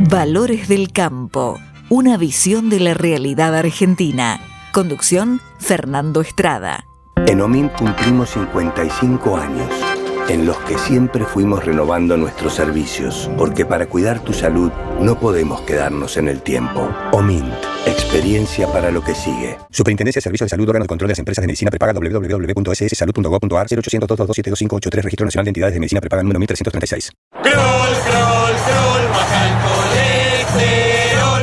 Valores del Campo, una visión de la realidad argentina. Conducción, Fernando Estrada. En OMINT cumplimos 55 años, en los que siempre fuimos renovando nuestros servicios, porque para cuidar tu salud no podemos quedarnos en el tiempo. OMINT, experiencia para lo que sigue. Superintendencia de Servicios de Salud, órgano de control de las empresas de medicina prepaga, www.sssalud.gov.ar, 0800-227-2583, Registro Nacional de Entidades de Medicina Prepaga número 1336. Kroll, baja el colesterol.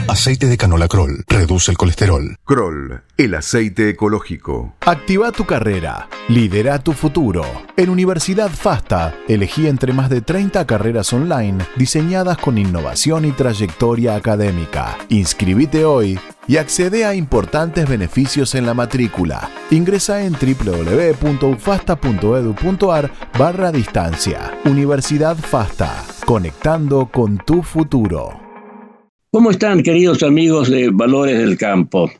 Aceite de canola Kroll reduce el colesterol. Kroll, el aceite ecológico. Activa tu carrera, lidera tu futuro. En Universidad FASTA, elegí entre más de 30 carreras online diseñadas con innovación y trayectoria académica. Inscribite hoy y accede a importantes beneficios en la matrícula. Ingresa en www.ufasta.edu.ar/distancia. Universidad FASTA, conectando con tu futuro. ¿Cómo están, queridos amigos de Valores del Campo?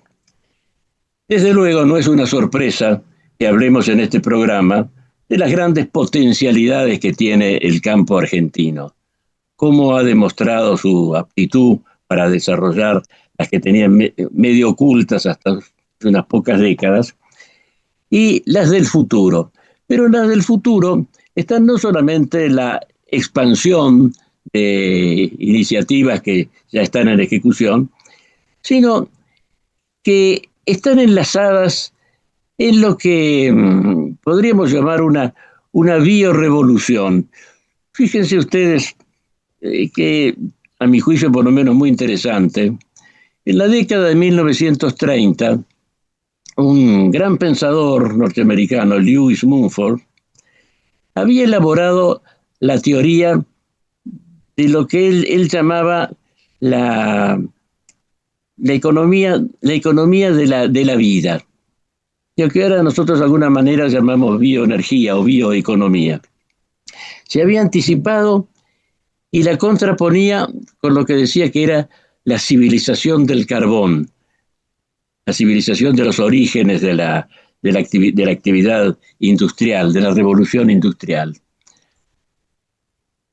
Desde luego no es una sorpresa que hablemos en este programa de las grandes potencialidades que tiene el campo argentino, cómo ha demostrado su aptitud para desarrollar las que tenían medio ocultas hasta hace unas pocas décadas, y las del futuro. Pero en las del futuro están no solamente la expansión de iniciativas que ya están en ejecución, sino que están enlazadas en lo que podríamos llamar una biorevolución. Fíjense ustedes que, a mi juicio por lo menos muy interesante, en la década de 1930, un gran pensador norteamericano, Lewis Mumford, había elaborado la teoría de lo que él llamaba la economía de la vida, lo que ahora nosotros de alguna manera llamamos bioenergía o bioeconomía. Se había anticipado y la contraponía con lo que decía que era la civilización del carbón, la civilización de los orígenes de la actividad industrial, de la revolución industrial.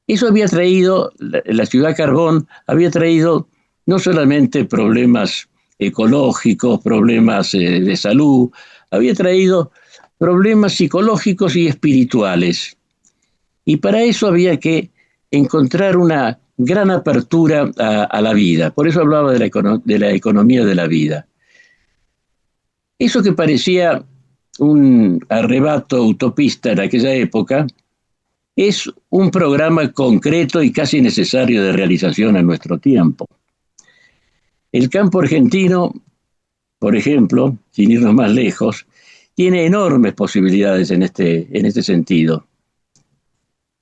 Eso había traído, la ciudad carbón había traído no solamente problemas ecológicos, problemas de salud, había traído problemas psicológicos y espirituales. Y para eso había que encontrar una gran apertura a la vida. Por eso hablaba de la economía de la vida. Eso que parecía un arrebato utopista en aquella época, es un programa concreto y casi necesario de realización en nuestro tiempo. El campo argentino, por ejemplo, sin irnos más lejos, tiene enormes posibilidades en este sentido.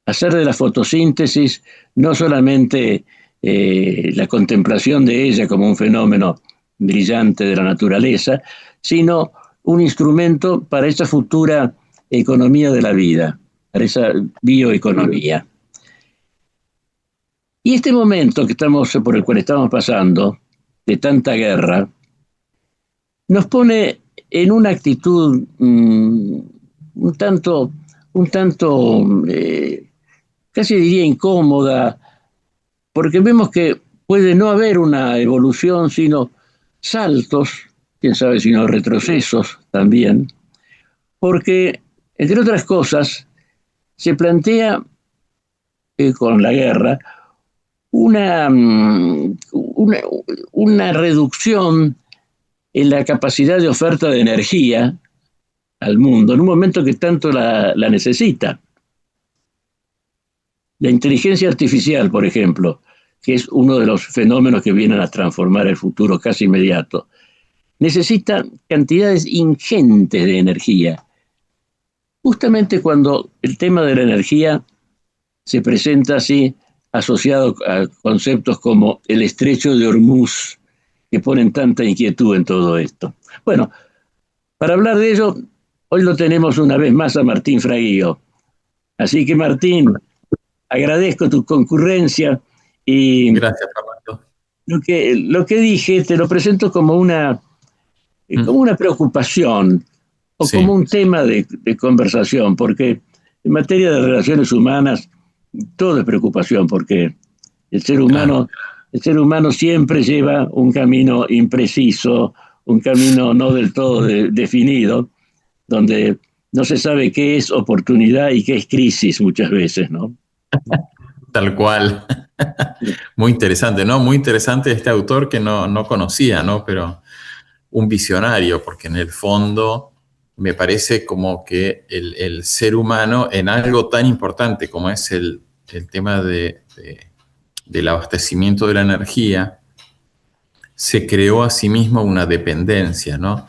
Hacer de la fotosíntesis no solamente la contemplación de ella como un fenómeno brillante de la naturaleza, sino un instrumento para esa futura economía de la vida, para esa bioeconomía. Y este momento por el cual estamos pasando, de tanta guerra, nos pone en una actitud un tanto casi diría incómoda, porque vemos que puede no haber una evolución, sino saltos, quién sabe si no retrocesos también, porque, entre otras cosas, se plantea con la guerra una reducción en la capacidad de oferta de energía al mundo, en un momento que tanto la necesita. La inteligencia artificial, por ejemplo, que es uno de los fenómenos que vienen a transformar el futuro casi inmediato, necesita cantidades ingentes de energía. Justamente cuando el tema de la energía se presenta así, asociado a conceptos como el estrecho de Hormuz, que ponen tanta inquietud en todo esto. Bueno, para hablar de ello, hoy lo tenemos una vez más a Martín Fraguío. Así que, Martín, agradezco tu concurrencia y gracias, Fernando. Lo que dije te lo presento como una preocupación o Sí. como un tema de conversación, porque en materia de relaciones humanas todo es preocupación, porque el ser humano El ser humano siempre lleva un camino impreciso, un camino no del todo definido, donde no se sabe qué es oportunidad y qué es crisis muchas veces, ¿no? Tal cual. Muy interesante, ¿no? Muy interesante este autor que no conocía, ¿no? Pero un visionario, porque en el fondo me parece como que el ser humano en algo tan importante como es el tema del abastecimiento de la energía, se creó a sí mismo una dependencia, ¿no?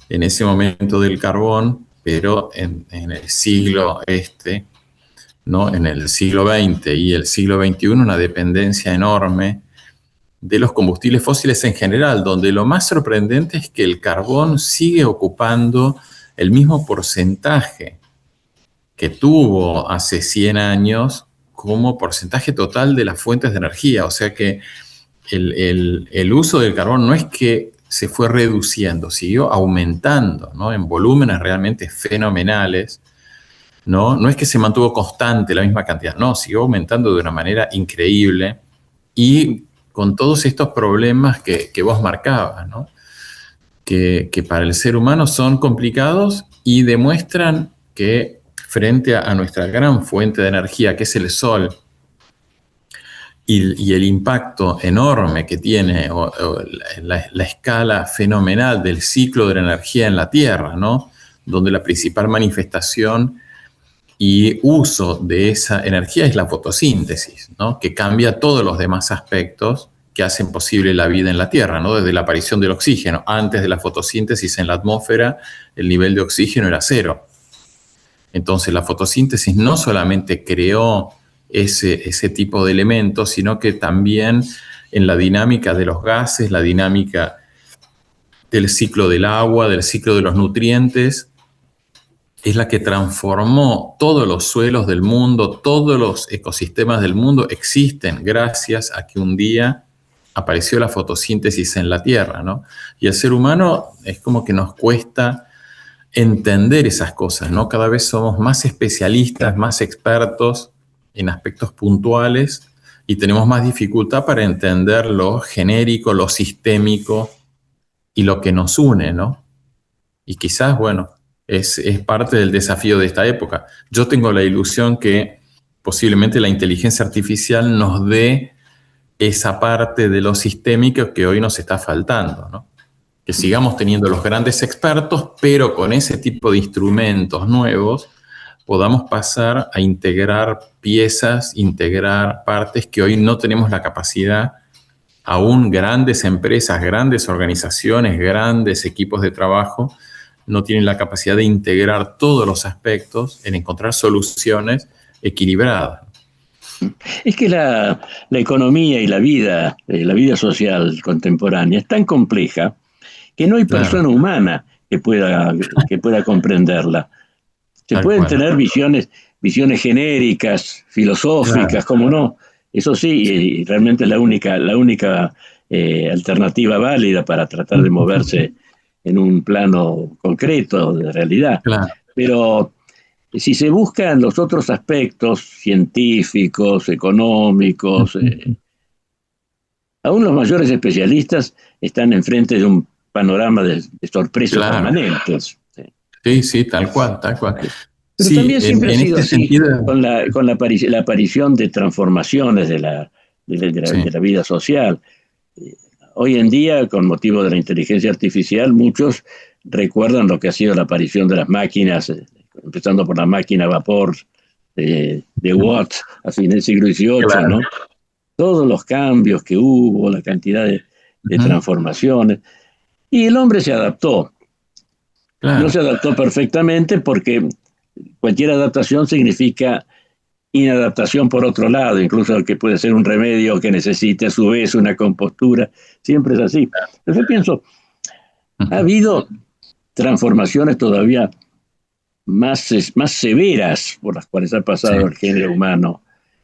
En ese momento del carbón, pero en el siglo ¿no? En el siglo XX y el siglo XXI, una dependencia enorme de los combustibles fósiles en general, donde lo más sorprendente es que el carbón sigue ocupando el mismo porcentaje que tuvo hace 100 años como porcentaje total de las fuentes de energía. O sea que el uso del carbón no es que se fue reduciendo, siguió aumentando, ¿no? En volúmenes realmente fenomenales. No es que se mantuvo constante la misma cantidad, no, siguió aumentando de una manera increíble y con todos estos problemas que vos marcabas, ¿no? Que para el ser humano son complicados y demuestran que frente a nuestra gran fuente de energía, que es el sol, y el impacto enorme que tiene la escala fenomenal del ciclo de la energía en la Tierra, ¿no? Donde la principal manifestación y uso de esa energía es la fotosíntesis, ¿no? Que cambia todos los demás aspectos que hacen posible la vida en la Tierra, ¿no? Desde la aparición del oxígeno. Antes de la fotosíntesis en la atmósfera, el nivel de oxígeno era 0. Entonces la fotosíntesis no solamente creó ese tipo de elementos, sino que también en la dinámica de los gases, la dinámica del ciclo del agua, del ciclo de los nutrientes, es la que transformó todos los suelos del mundo, todos los ecosistemas del mundo existen gracias a que un día apareció la fotosíntesis en la Tierra, ¿no? Y el ser humano es como que nos cuesta entender esas cosas, ¿no? Cada vez somos más especialistas, más expertos en aspectos puntuales y tenemos más dificultad para entender lo genérico, lo sistémico y lo que nos une, ¿no? Y quizás, bueno, es parte del desafío de esta época. Yo tengo la ilusión que posiblemente la inteligencia artificial nos dé esa parte de lo sistémico que hoy nos está faltando, ¿no? Que sigamos teniendo los grandes expertos, pero con ese tipo de instrumentos nuevos podamos pasar a integrar piezas, integrar partes que hoy no tenemos la capacidad. Aún grandes empresas, grandes organizaciones, grandes equipos de trabajo no tienen la capacidad de integrar todos los aspectos en encontrar soluciones equilibradas. Es que la economía y la vida social contemporánea es tan compleja que no hay persona humana que pueda comprenderla. Se pueden tener visiones genéricas, filosóficas, como no. Eso sí, y realmente es la única alternativa válida para tratar de moverse en un plano concreto de realidad. Claro. Pero si se buscan los otros aspectos científicos, económicos, aún los mayores especialistas están enfrente de un panorama de sorpresas permanentes. Sí, tal cual. Pero sí, también siempre ha sido este así, sentido, con la aparición de transformaciones de la vida social. Hoy en día, con motivo de la inteligencia artificial, muchos recuerdan lo que ha sido la aparición de las máquinas, empezando por la máquina a vapor de Watt a fines del siglo XVIII, claro, ¿no? Todos los cambios que hubo, la cantidad de transformaciones. Y el hombre se adaptó. Claro. No se adaptó perfectamente porque cualquier adaptación significa inadaptación por otro lado, incluso que puede ser un remedio que necesite a su vez una compostura. Siempre es así. Pero yo pienso, ha habido transformaciones todavía más severas por las cuales ha pasado el género humano,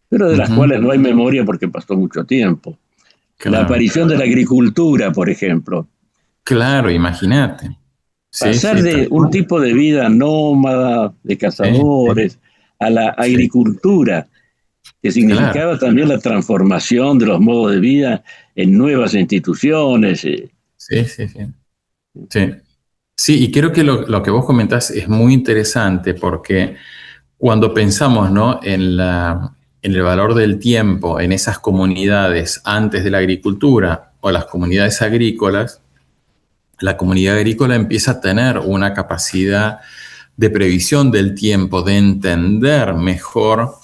pero de las cuales no hay memoria porque pasó mucho tiempo. Claro. La aparición de la agricultura, por ejemplo. Claro, imagínate. Pasar de un tipo de vida nómada, de cazadores, a la agricultura, que significaba también la transformación de los modos de vida en nuevas instituciones. Sí. Sí, y creo que lo que vos comentás es muy interesante porque cuando pensamos, ¿no?, en el valor del tiempo en esas comunidades antes de la agricultura o las comunidades agrícolas, la comunidad agrícola empieza a tener una capacidad de previsión del tiempo, de entender mejor,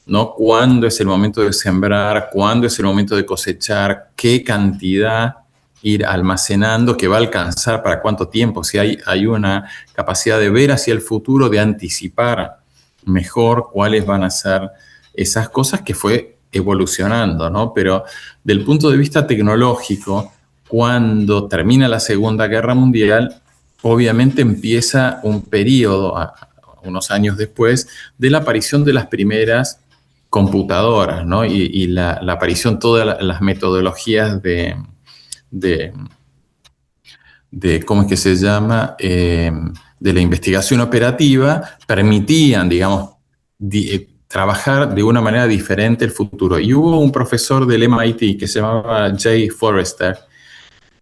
¿no?, cuándo es el momento de sembrar, cuándo es el momento de cosechar, qué cantidad ir almacenando, que va a alcanzar para cuánto tiempo. Si hay una capacidad de ver hacia el futuro, de anticipar mejor cuáles van a ser esas cosas, que fue evolucionando, ¿no? Pero del punto de vista tecnológico, cuando termina la Segunda Guerra Mundial, obviamente empieza un periodo, unos años después, de la aparición de las primeras computadoras, ¿no? Y la aparición de todas las metodologías de ¿cómo es que se llama?, de la investigación operativa, permitían, digamos, trabajar de una manera diferente el futuro. Y hubo un profesor del MIT que se llamaba Jay Forrester,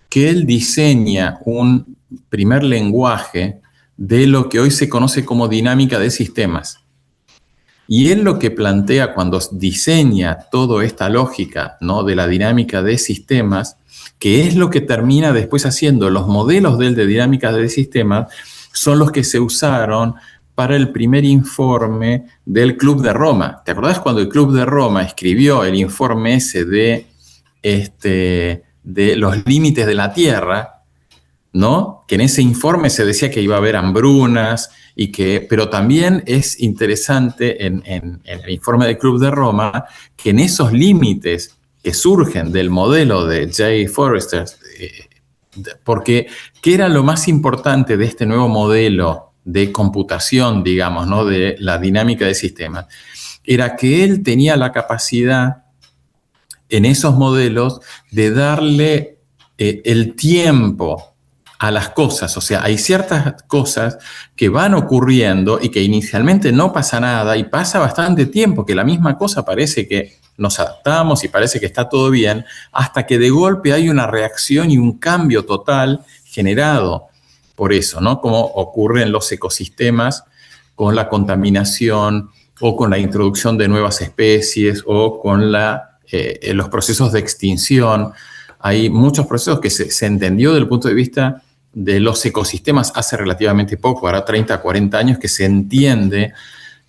que él diseña un primer lenguaje de lo que hoy se conoce como dinámica de sistemas. Y él lo que plantea cuando diseña toda esta lógica, ¿no?, de la dinámica de sistemas, que es lo que termina después haciendo los modelos de dinámica de sistemas, son los que se usaron para el primer informe del Club de Roma. ¿Te acordás cuando el Club de Roma escribió el informe ese de los límites de la Tierra, ¿no? Que en ese informe se decía que iba a haber hambrunas, pero también es interesante en el informe del Club de Roma que en esos límites que surgen del modelo de Jay Forrester, porque ¿qué era lo más importante de este nuevo modelo de computación, digamos, ¿no?, de la dinámica de sistemas? Era que él tenía la capacidad en esos modelos de darle el tiempo a las cosas. O sea, hay ciertas cosas que van ocurriendo y que inicialmente no pasa nada y pasa bastante tiempo, que la misma cosa parece que nos adaptamos y parece que está todo bien, hasta que de golpe hay una reacción y un cambio total generado por eso, ¿no? Como ocurre en los ecosistemas con la contaminación o con la introducción de nuevas especies o con los procesos de extinción. Hay muchos procesos que se entendió desde el punto de vista de los ecosistemas hace relativamente poco, ahora 30, 40 años, que se entiende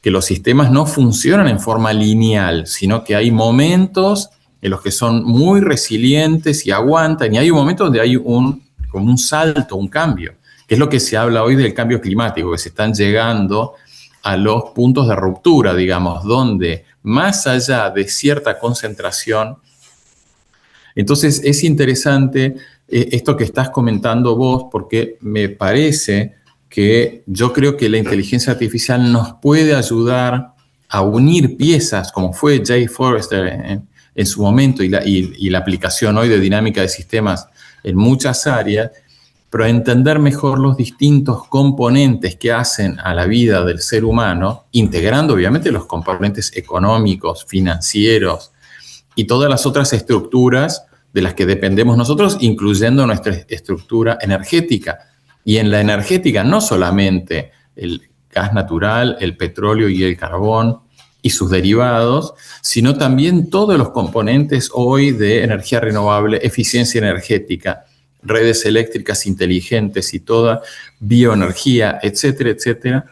que los sistemas no funcionan en forma lineal, sino que hay momentos en los que son muy resilientes y aguantan, y hay un momento donde hay como un salto, un cambio, que es lo que se habla hoy del cambio climático, que se están llegando a los puntos de ruptura, digamos, donde más allá de cierta concentración. Entonces es interesante esto que estás comentando vos, porque me parece que yo creo que la inteligencia artificial nos puede ayudar a unir piezas, como fue Jay Forrester en su momento, y la aplicación hoy de dinámica de sistemas en muchas áreas, pero a entender mejor los distintos componentes que hacen a la vida del ser humano, integrando obviamente los componentes económicos, financieros y todas las otras estructuras de las que dependemos nosotros, incluyendo nuestra estructura energética. Y en la energética no solamente el gas natural, el petróleo y el carbón y sus derivados, sino también todos los componentes hoy de energía renovable, eficiencia energética, redes eléctricas inteligentes y toda bioenergía, etcétera, etcétera,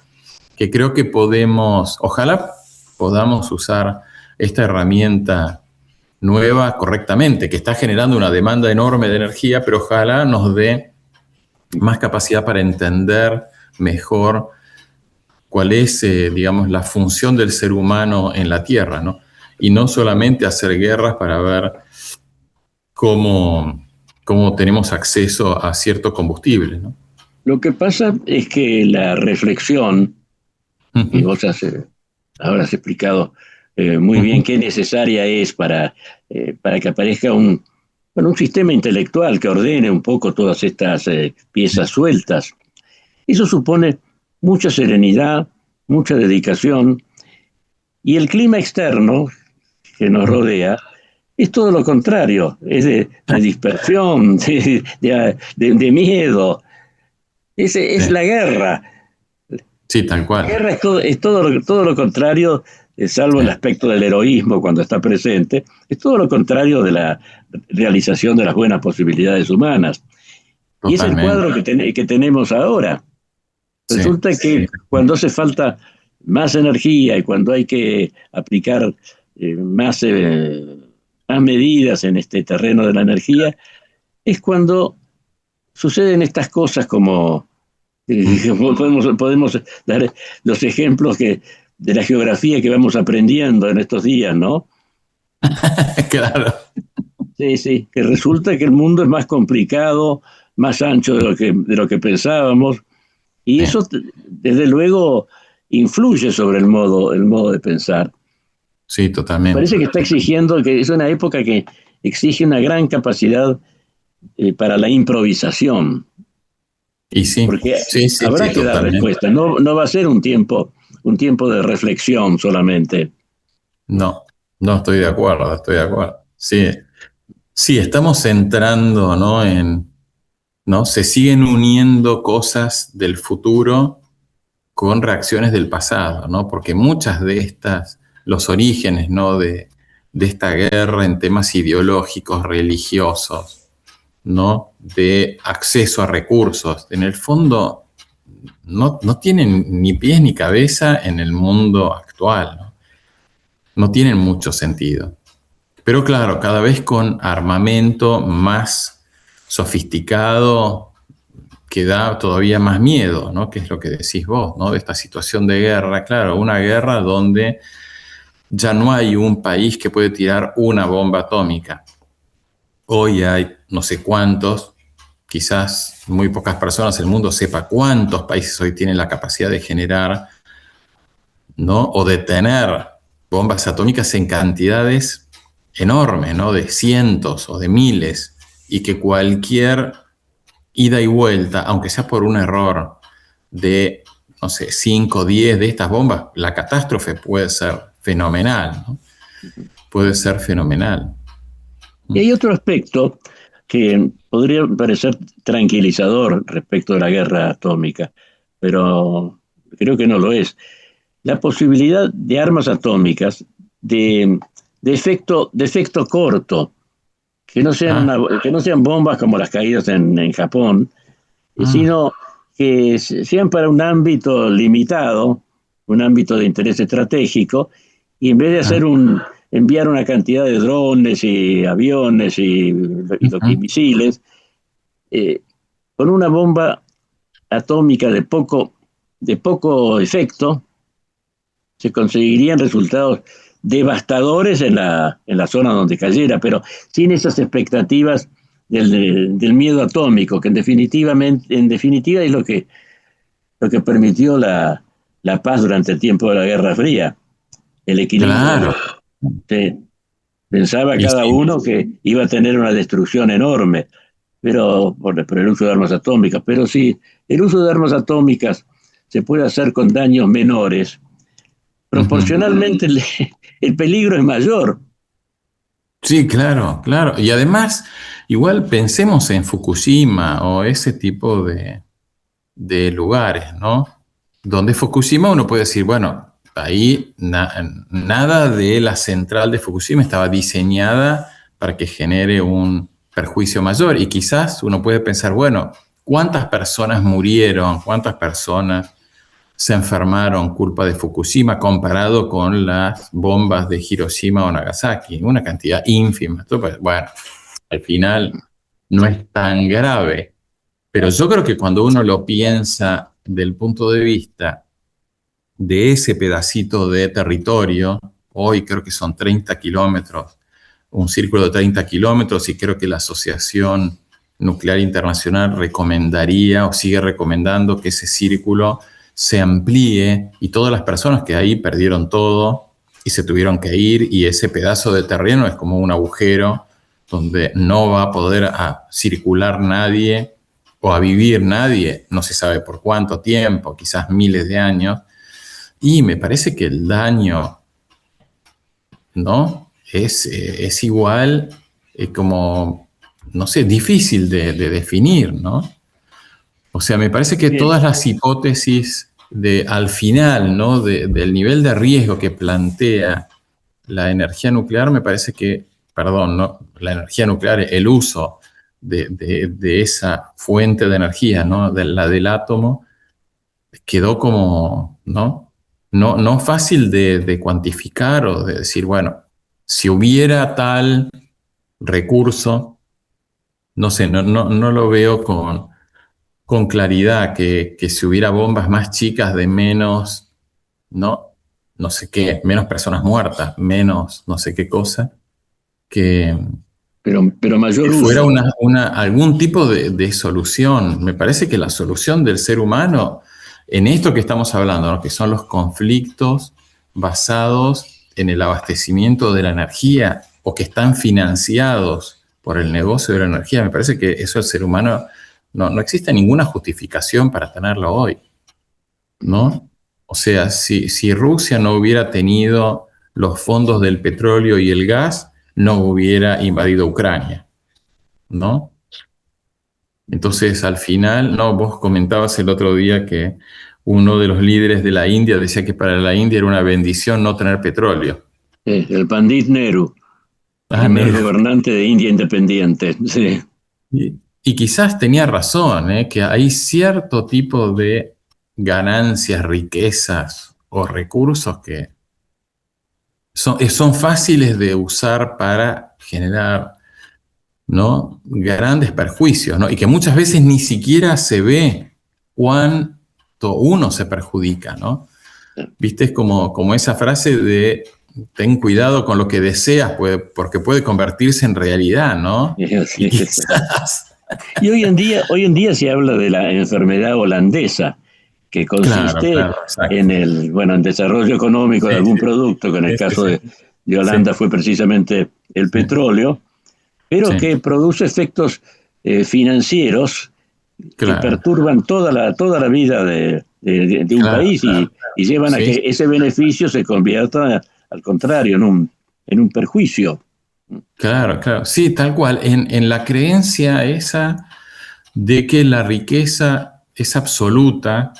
que creo que ojalá podamos usar esta herramienta nueva correctamente, que está generando una demanda enorme de energía, pero ojalá nos dé más capacidad para entender mejor cuál es, digamos, la función del ser humano en la Tierra, ¿no? Y no solamente hacer guerras para ver cómo tenemos acceso a cierto combustible, ¿no? Lo que pasa es que la reflexión, y vos ahora has explicado muy bien qué necesaria es para que aparezca un sistema intelectual que ordene un poco todas estas piezas sueltas. Eso supone mucha serenidad, mucha dedicación, y el clima externo, que nos rodea, es todo lo contrario, es de dispersión, de miedo. Es la guerra. Sí, tal cual. La guerra es todo lo contrario, salvo el aspecto del heroísmo cuando está presente, es todo lo contrario de la realización de las buenas posibilidades humanas. Totalmente. Y es el cuadro que tenemos ahora. Resulta que cuando hace falta más energía y cuando hay que aplicar más medidas en este terreno de la energía, es cuando suceden estas cosas como podemos dar los ejemplos de la geografía que vamos aprendiendo en estos días, ¿no? Claro. Sí, que resulta que el mundo es más complicado, más ancho de lo que pensábamos, y eso desde luego influye sobre el modo de pensar. Sí, totalmente. Parece que está exigiendo, que es una época que exige una gran capacidad para la improvisación. Y sí, porque habrá que dar respuesta. No va a ser un tiempo de reflexión solamente. No, estoy de acuerdo. Sí, estamos entrando, ¿no? Se siguen uniendo cosas del futuro con reacciones del pasado, ¿no? Porque muchas de estas, los orígenes, ¿no? de esta guerra en temas ideológicos, religiosos, ¿no? De acceso a recursos, en el fondo no tienen ni pies ni cabeza en el mundo actual, ¿no? No tienen mucho sentido. Pero claro, cada vez con armamento más sofisticado que da todavía más miedo, ¿no? Que es lo que decís vos, ¿no? De esta situación de guerra. Claro, una guerra donde ya no hay un país que puede tirar una bomba atómica. Hoy hay no sé cuántos, quizás muy pocas personas en el mundo sepa cuántos países hoy tienen la capacidad de generar, ¿no? O de tener bombas atómicas en cantidades enormes, ¿no? De cientos o de miles, y que cualquier ida y vuelta, aunque sea por un error de, no sé, 5 o 10 de estas bombas, la catástrofe puede ser fenomenal, ¿no? Puede ser fenomenal. Y hay otro aspecto que podría parecer tranquilizador respecto de la guerra atómica, pero creo que no lo es. La posibilidad de armas atómicas de efecto corto, que no sean bombas como las caídas en Japón, sino que sean para un ámbito limitado, un ámbito de interés estratégico, y en vez de enviar una cantidad de drones y aviones y misiles, con una bomba atómica de poco efecto, se conseguirían resultados devastadores en la zona donde cayera, pero sin esas expectativas del miedo atómico, que en definitiva es lo que permitió la paz durante el tiempo de la Guerra Fría, el equilibrio. Claro. Sí. Pensaba cada uno que iba a tener una destrucción enorme, pero por el uso de armas atómicas. Pero si el uso de armas atómicas se puede hacer con daños menores, proporcionalmente el peligro es mayor. Sí, claro. Y además, igual pensemos en Fukushima o ese tipo de lugares, ¿no? Donde Fukushima uno puede decir, bueno, ahí nada de la central de Fukushima estaba diseñada para que genere un perjuicio mayor. Y quizás uno puede pensar, bueno, ¿cuántas personas murieron? ¿Cuántas personas se enfermaron culpa de Fukushima comparado con las bombas de Hiroshima o Nagasaki? Una cantidad ínfima. Entonces, bueno, al final no es tan grave. Pero yo creo que cuando uno lo piensa del punto de vista de ese pedacito de territorio, hoy creo que son 30 kilómetros, un círculo de 30 kilómetros, y creo que la Asociación Nuclear Internacional recomendaría o sigue recomendando que ese círculo se amplíe, y todas las personas que ahí perdieron todo y se tuvieron que ir, y ese pedazo de terreno es como un agujero donde no va a poder circular nadie o a vivir nadie, no se sabe por cuánto tiempo, quizás miles de años. Y me parece que el daño, ¿no? es igual como, no sé, difícil de definir, ¿no? O sea, me parece que todas las hipótesis al final, ¿no? Del nivel de riesgo que plantea la energía nuclear, me parece que, perdón, ¿no? La energía nuclear, el uso de esa fuente de energía, ¿no? La del átomo, quedó como, no fácil de cuantificar o de decir, bueno, si hubiera tal recurso, no sé, no lo veo con claridad que si hubiera bombas más chicas de menos, no sé qué, menos personas muertas, menos no sé qué cosa, pero mayor que fuera uso. algún tipo de solución. Me parece que la solución del ser humano en esto que estamos hablando, ¿no? Que son los conflictos basados en el abastecimiento de la energía o que están financiados por el negocio de la energía, me parece que eso el ser humano no existe ninguna justificación para tenerlo hoy, ¿no? O sea, si Rusia no hubiera tenido los fondos del petróleo y el gas, no hubiera invadido Ucrania, ¿no? Entonces, al final, no, vos comentabas el otro día que uno de los líderes de la India decía que para la India era una bendición no tener petróleo. El Pandit Nehru, primer gobernante de India independiente. Sí. Y quizás tenía razón, que hay cierto tipo de ganancias, riquezas o recursos que son fáciles de usar para generar, ¿no? Grandes perjuicios, ¿no? Y que muchas veces ni siquiera se ve cuánto uno se perjudica, ¿no? ¿Viste? Es como esa frase de ten cuidado con lo que deseas, porque puede convertirse en realidad, ¿no? Sí. Y hoy en día se habla de la enfermedad holandesa, que consiste en el desarrollo económico de algún producto, que en el caso de Holanda fue precisamente el petróleo, pero que produce efectos financieros que perturban toda la vida de un país y llevan a que ese beneficio se convierta, al contrario, en un perjuicio. Claro, sí, tal cual. En la creencia esa de que la riqueza es absoluta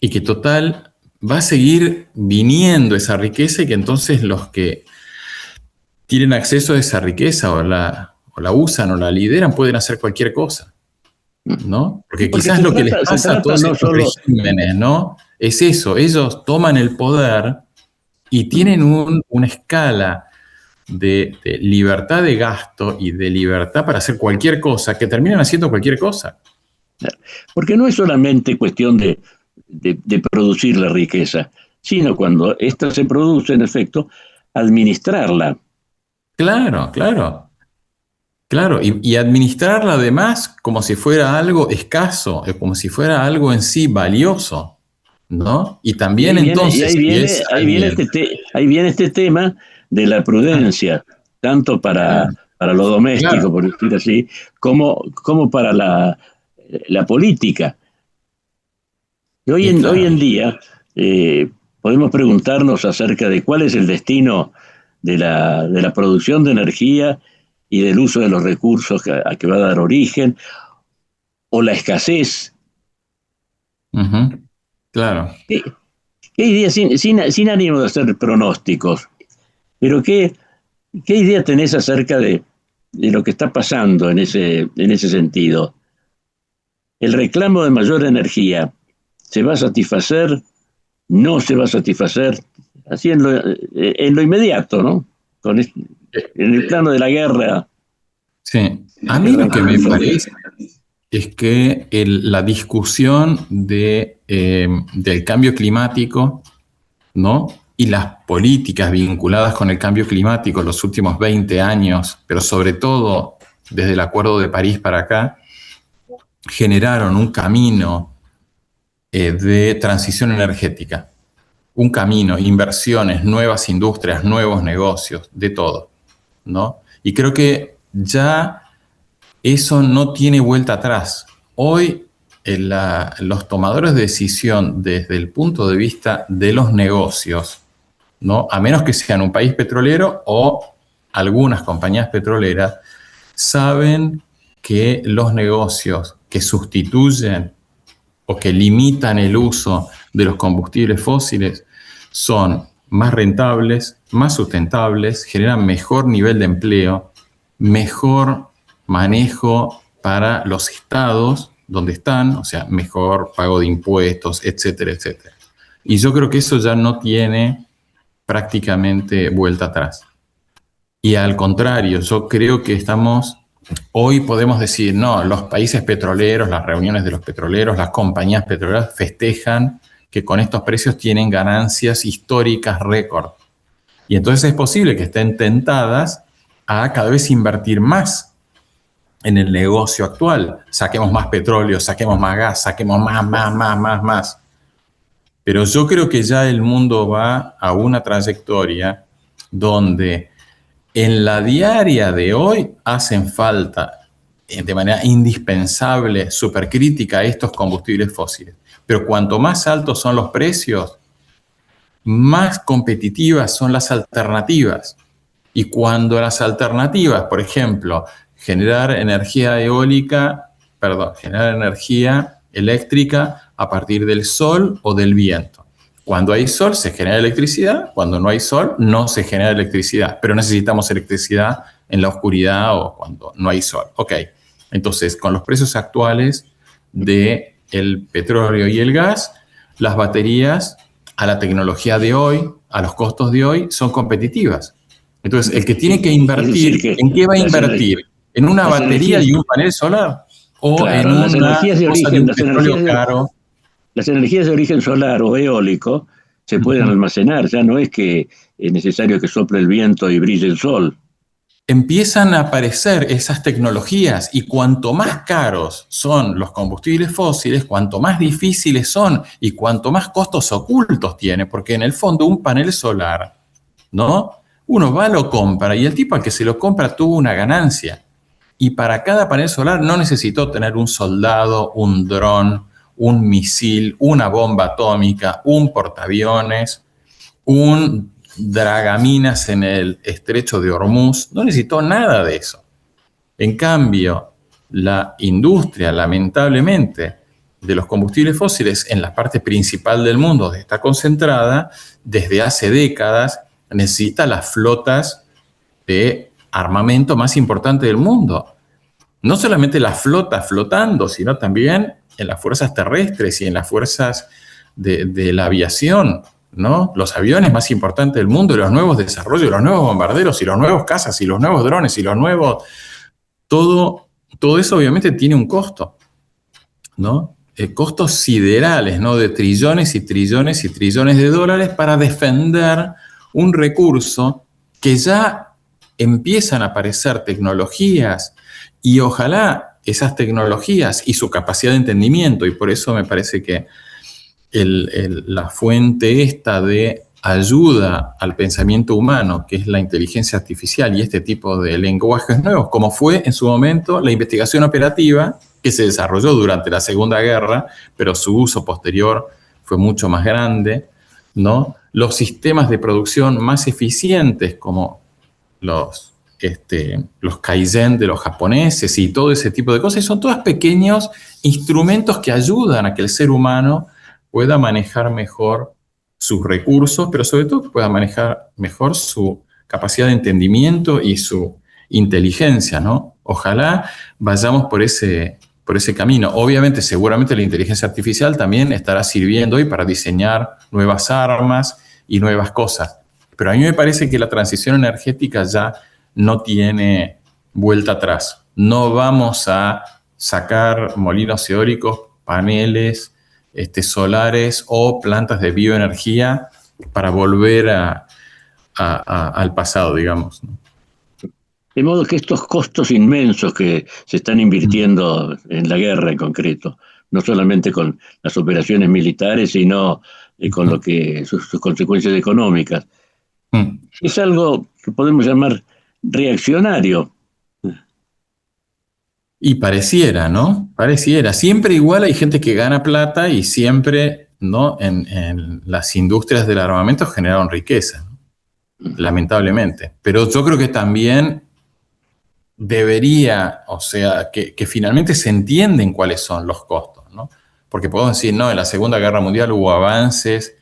y que total va a seguir viniendo esa riqueza y que entonces los que tienen acceso a esa riqueza o la usan o la lideran pueden hacer cualquier cosa, ¿no? Porque quizás lo que les pasa a todos estos regímenes, ¿no? Es eso, ellos toman el poder y tienen una escala de libertad de gasto y de libertad para hacer cualquier cosa, que terminan haciendo cualquier cosa. Porque no es solamente cuestión de producir la riqueza, sino cuando ésta se produce, en efecto, administrarla. Claro, y administrarla además como si fuera algo escaso, como si fuera algo en sí valioso, ¿no? Y también entonces... Ahí viene este tema de la prudencia, tanto para lo doméstico, por decir así, como para la política. Y hoy en día podemos preguntarnos acerca de cuál es el destino de la producción de energía y del uso de los recursos a que va a dar origen, o la escasez. Claro. ¿Qué idea, sin ánimo de hacer pronósticos, pero qué idea tenés acerca de lo que está pasando en ese sentido? ¿El reclamo de mayor energía se va a satisfacer? ¿No se va a satisfacer? Así en lo inmediato, ¿no? En el plano de la guerra. Sí, a mí lo que me parece es que la discusión del cambio climático, ¿no? Y las políticas vinculadas con el cambio climático en los últimos 20 años, pero sobre todo desde el Acuerdo de París para acá, generaron un camino de transición energética. Un camino, inversiones, nuevas industrias, nuevos negocios, de todo, ¿no? Y creo que ya eso no tiene vuelta atrás. Hoy los tomadores de decisión desde el punto de vista de los negocios, ¿no? A menos que sean un país petrolero o algunas compañías petroleras saben que los negocios que sustituyen o que limitan el uso de los combustibles fósiles son más rentables, más sustentables, generan mejor nivel de empleo, mejor manejo para los estados donde están, o sea, mejor pago de impuestos, etcétera, etcétera. Y yo creo que eso ya no tiene prácticamente vuelta atrás. Y al contrario, yo creo que hoy podemos decir, no, los países petroleros, las reuniones de los petroleros, las compañías petroleras festejan que con estos precios tienen ganancias históricas récord. Y entonces es posible que estén tentadas a cada vez invertir más en el negocio actual. Saquemos más petróleo, saquemos más gas, saquemos más. Pero yo creo que ya el mundo va a una trayectoria donde en la diaria de hoy hacen falta de manera indispensable, supercrítica, estos combustibles fósiles. Pero cuanto más altos son los precios, más competitivas son las alternativas. Y cuando las alternativas, por ejemplo, generar energía eléctrica a partir del sol o del viento. Cuando hay sol se genera electricidad, cuando no hay sol no se genera electricidad, pero necesitamos electricidad en la oscuridad o cuando no hay sol. Ok, entonces con los precios actuales del petróleo y el gas, las baterías a la tecnología de hoy, a los costos de hoy, son competitivas. Entonces, el que tiene que invertir, ¿en qué va a invertir? ¿En una batería y un panel solar? ¿O claro, en una cosa de un petróleo caro? Las energías de origen solar o eólico se pueden almacenar, ya no es que es necesario que sople el viento y brille el sol. Empiezan a aparecer esas tecnologías y cuanto más caros son los combustibles fósiles, cuanto más difíciles son y cuanto más costos ocultos tiene, porque en el fondo un panel solar, ¿no? Uno va, lo compra y el tipo al que se lo compra tuvo una ganancia. Y para cada panel solar no necesitó tener un soldado, un dron, un misil, una bomba atómica, un portaaviones, un dragaminas en el estrecho de Hormuz. No necesitó nada de eso. En cambio, la industria, lamentablemente, de los combustibles fósiles en la parte principal del mundo donde está concentrada, desde hace décadas, necesita las flotas de armamento más importantes del mundo. No solamente las flotas flotando, sino también en las fuerzas terrestres y en las fuerzas de la aviación, ¿no? Los aviones más importantes del mundo, y los nuevos desarrollos, los nuevos bombarderos, y los nuevos cazas, y los nuevos drones, y los nuevos... Todo eso obviamente tiene un costo, ¿no? Costos siderales, ¿no? De trillones y trillones y trillones de dólares para defender un recurso que ya empiezan a aparecer tecnologías y ojalá esas tecnologías y su capacidad de entendimiento, y por eso me parece que la fuente esta de ayuda al pensamiento humano, que es la inteligencia artificial y este tipo de lenguajes nuevos, como fue en su momento la investigación operativa que se desarrolló durante la Segunda Guerra, pero su uso posterior fue mucho más grande, ¿no? Los sistemas de producción más eficientes como los kaizen de los japoneses y todo ese tipo de cosas, son todos pequeños instrumentos que ayudan a que el ser humano pueda manejar mejor sus recursos, pero sobre todo que pueda manejar mejor su capacidad de entendimiento y su inteligencia, ¿no? Ojalá vayamos por ese camino. Obviamente, seguramente la inteligencia artificial también estará sirviendo hoy para diseñar nuevas armas y nuevas cosas. Pero a mí me parece que la transición energética ya no tiene vuelta atrás. No vamos a sacar molinos eólicos, paneles solares o plantas de bioenergía para volver al pasado, digamos, ¿no? De modo que estos costos inmensos que se están invirtiendo en la guerra en concreto, no solamente con las operaciones militares, sino con lo que sus consecuencias económicas, es algo que podemos llamar reaccionario. Y pareciera, ¿no? Pareciera. Siempre igual hay gente que gana plata y siempre, ¿no? En las industrias del armamento generaron riqueza, ¿no? lamentablemente. Pero yo creo que también debería, o sea, que finalmente se entienden cuáles son los costos, ¿no? Porque podemos decir, no, en la Segunda Guerra Mundial hubo avances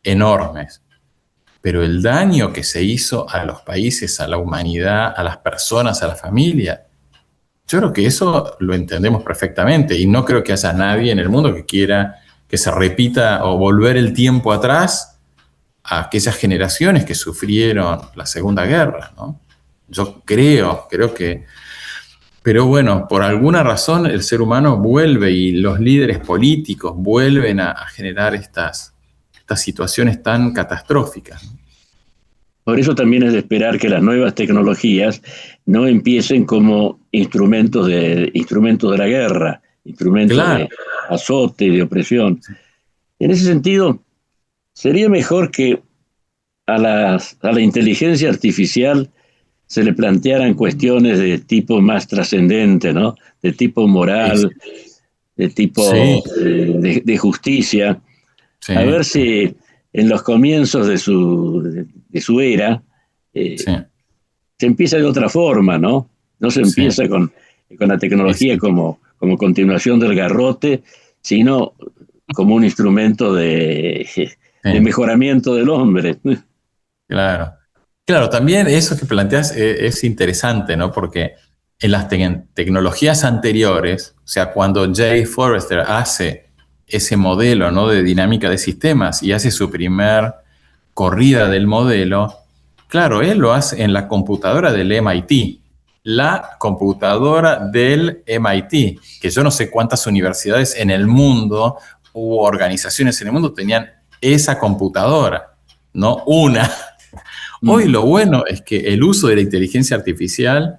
enormes, pero el daño que se hizo a los países, a la humanidad, a las personas, a la familia, yo creo que eso lo entendemos perfectamente y no creo que haya nadie en el mundo que quiera que se repita o volver el tiempo atrás a aquellas generaciones que sufrieron la Segunda Guerra, ¿no? Yo creo que... Pero bueno, por alguna razón el ser humano vuelve y los líderes políticos vuelven a generar estas situaciones tan catastróficas, ¿no? Por eso también es de esperar que las nuevas tecnologías no empiecen como instrumentos de la guerra, instrumentos de azote, de opresión. En ese sentido, sería mejor que a la inteligencia artificial se le plantearan cuestiones de tipo más trascendente, ¿no? De tipo moral, de tipo de justicia. Sí. A ver si en los comienzos de su era se empieza de otra forma, ¿no? No se empieza con la tecnología como continuación del garrote, sino como un instrumento de mejoramiento del hombre. Claro, también eso que planteas es interesante, ¿no? Porque en las tecnologías anteriores, o sea, cuando Jay Forrester hace ese modelo, ¿no?, de dinámica de sistemas y hace su primer corrida del modelo, claro, él lo hace en la computadora del MIT. La computadora del MIT, que yo no sé cuántas universidades en el mundo u organizaciones en el mundo tenían esa computadora, no una. Hoy lo bueno es que el uso de la inteligencia artificial,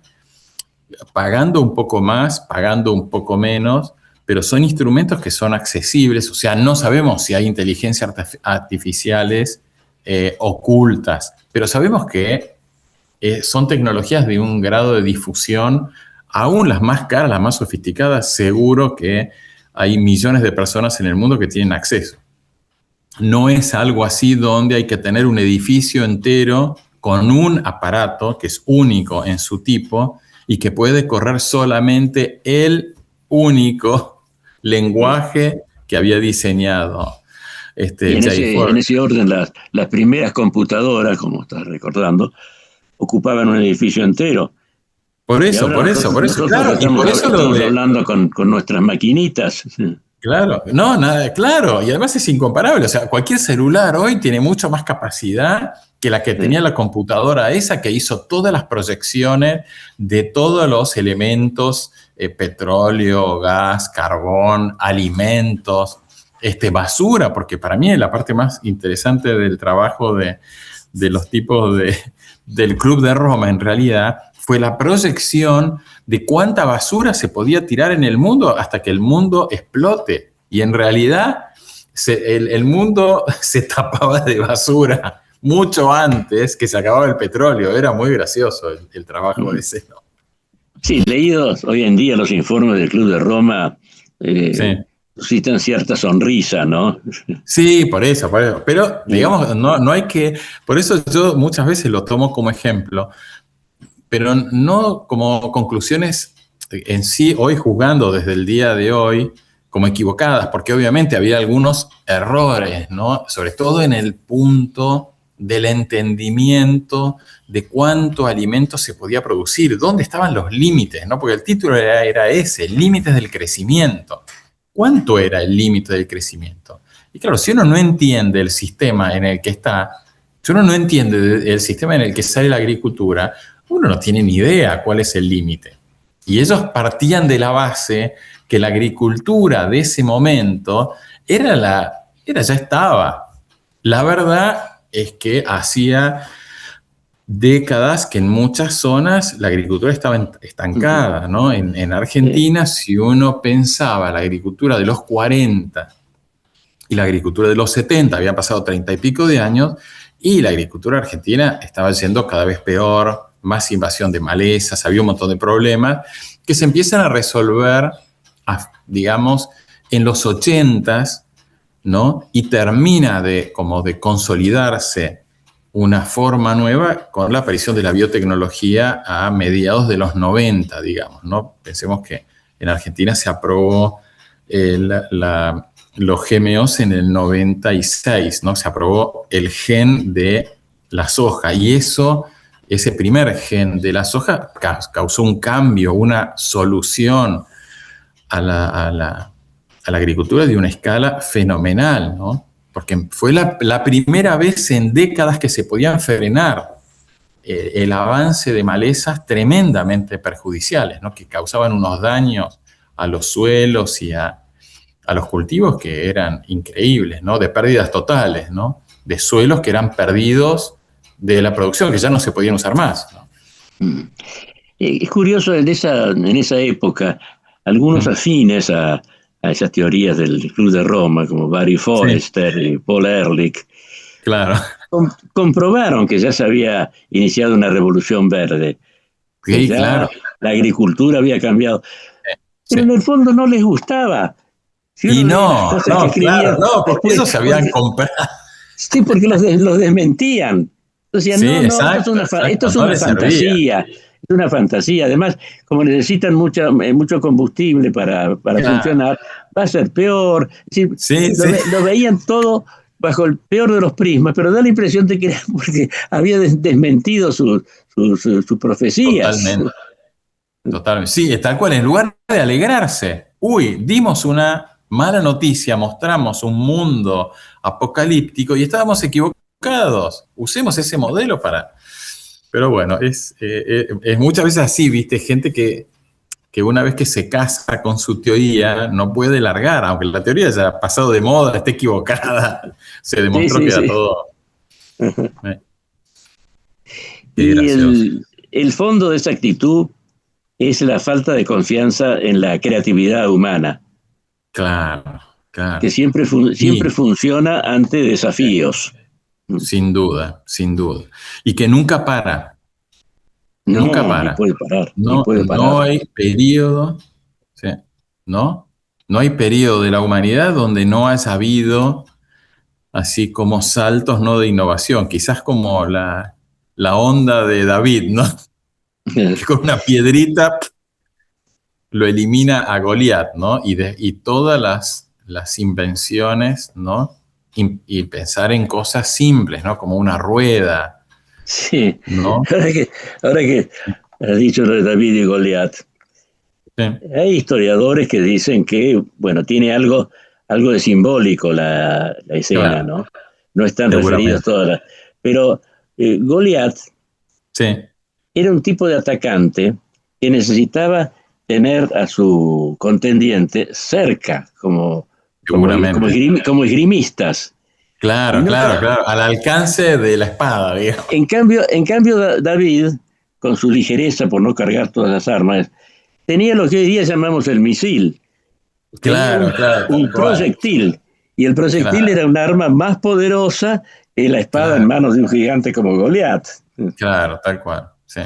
pagando un poco más, pagando un poco menos, pero son instrumentos que son accesibles, o sea, no sabemos si hay inteligencias artificiales ocultas, pero sabemos que son tecnologías de un grado de difusión, aún las más caras, las más sofisticadas, seguro que hay millones de personas en el mundo que tienen acceso. No es algo así donde hay que tener un edificio entero con un aparato que es único en su tipo y que puede correr solamente el único lenguaje que había diseñado en ese orden, las primeras computadoras, como estás recordando, ocupaban un edificio entero. Por eso, claro. Estamos hablando con nuestras maquinitas. Claro, claro, y además es incomparable, o sea, cualquier celular hoy tiene mucho más capacidad que la que tenía la computadora esa que hizo todas las proyecciones de todos los elementos, petróleo, gas, carbón, alimentos, basura, porque para mí la parte más interesante del trabajo de los tipos del Club de Roma en realidad fue la proyección de cuánta basura se podía tirar en el mundo hasta que el mundo explote. Y en realidad el mundo se tapaba de basura mucho antes que se acababa el petróleo. Era muy gracioso el trabajo ese, ¿no? Sí, leídos hoy en día los informes del Club de Roma, suscitan cierta sonrisa, ¿no? Sí, por eso. Pero, digamos, no hay que... Por eso yo muchas veces lo tomo como ejemplo, pero no como conclusiones en sí, hoy juzgando desde el día de hoy como equivocadas, porque obviamente había algunos errores, ¿no? Sobre todo en el punto del entendimiento de cuánto alimento se podía producir, dónde estaban los límites, ¿no? Porque el título era ese, límites del crecimiento. ¿Cuánto era el límite del crecimiento? Y claro, si uno no entiende el sistema en el que está, si uno no entiende el sistema en el que sale la agricultura, uno no tiene ni idea cuál es el límite. Y ellos partían de la base que la agricultura de ese momento ya estaba. La verdad es que hacía décadas que en muchas zonas la agricultura estaba estancada, ¿no? En Argentina, si uno pensaba la agricultura de los 40 y la agricultura de los 70, habían pasado 30 y pico de años, y la agricultura argentina estaba yendo cada vez peor, más invasión de malezas, había un montón de problemas que se empiezan a resolver, digamos, en los 80s, ¿no? Y termina de consolidarse una forma nueva con la aparición de la biotecnología a mediados de los 90, digamos, ¿no? Pensemos que en Argentina se aprobó los GMOs en el 96, ¿no? Se aprobó el gen de la soja y ese primer gen de la soja causó un cambio, una solución a la agricultura de una escala fenomenal, ¿no? Porque fue la primera vez en décadas que se podían frenar el avance de malezas tremendamente perjudiciales, ¿no? Que causaban unos daños a los suelos y a los cultivos que eran increíbles, ¿no? De pérdidas totales, ¿no? De suelos que eran perdidos de la producción, que ya no se podían usar más, ¿no? Es curioso, en esa época, algunos afines a esas teorías del Club de Roma, como Barry Forrester y Paul Ehrlich, claro, comprobaron que ya se había iniciado una revolución verde. Sí, claro. La agricultura había cambiado. Pero en el fondo no les gustaba. Y no, porque eso se habían comprado. Sí, porque los desmentían. Decían, exacto, esto es una fantasía. Es una fantasía. Además, como necesitan mucho combustible para funcionar, va a ser peor. Es decir, lo veían todo bajo el peor de los prismas, pero da la impresión de que era porque había desmentido sus profecías. Totalmente. Sí, tal cual. En lugar de alegrarse, dimos una mala noticia, mostramos un mundo apocalíptico y estábamos equivocados. Usemos ese modelo para... Pero bueno, es muchas veces así, ¿viste? Gente que una vez que se casa con su teoría no puede largar, aunque la teoría ya ha pasado de moda, esté equivocada. Se demostró que era todo... Y el fondo de esa actitud es la falta de confianza en la creatividad humana. Claro. Que siempre funciona ante desafíos. Sin duda. Y que nunca para. Nunca para. Ni puede parar. No hay periodo, ¿no? No hay periodo de la humanidad donde no haya habido así como saltos, ¿no? De innovación. Quizás como la onda de David, ¿no? Que con una piedrita lo elimina a Goliat, ¿no? Y todas las invenciones, ¿no? Y pensar en cosas simples, ¿no? Como una rueda. Sí, ¿no? Ahora que has dicho lo de David y Goliat, hay historiadores que dicen que, bueno, tiene algo de simbólico la escena, claro. ¿no? No están referidos todas pero Goliat era un tipo de atacante que necesitaba tener a su contendiente cerca, como esgrimistas. Claro, claro, al alcance de la espada, viejo. En cambio, David, con su ligereza por no cargar todas las armas, tenía lo que hoy día llamamos el misil. Claro. Un proyectil. Y el proyectil era un arma más poderosa que la espada en manos de un gigante como Goliat. Claro, tal cual, sí.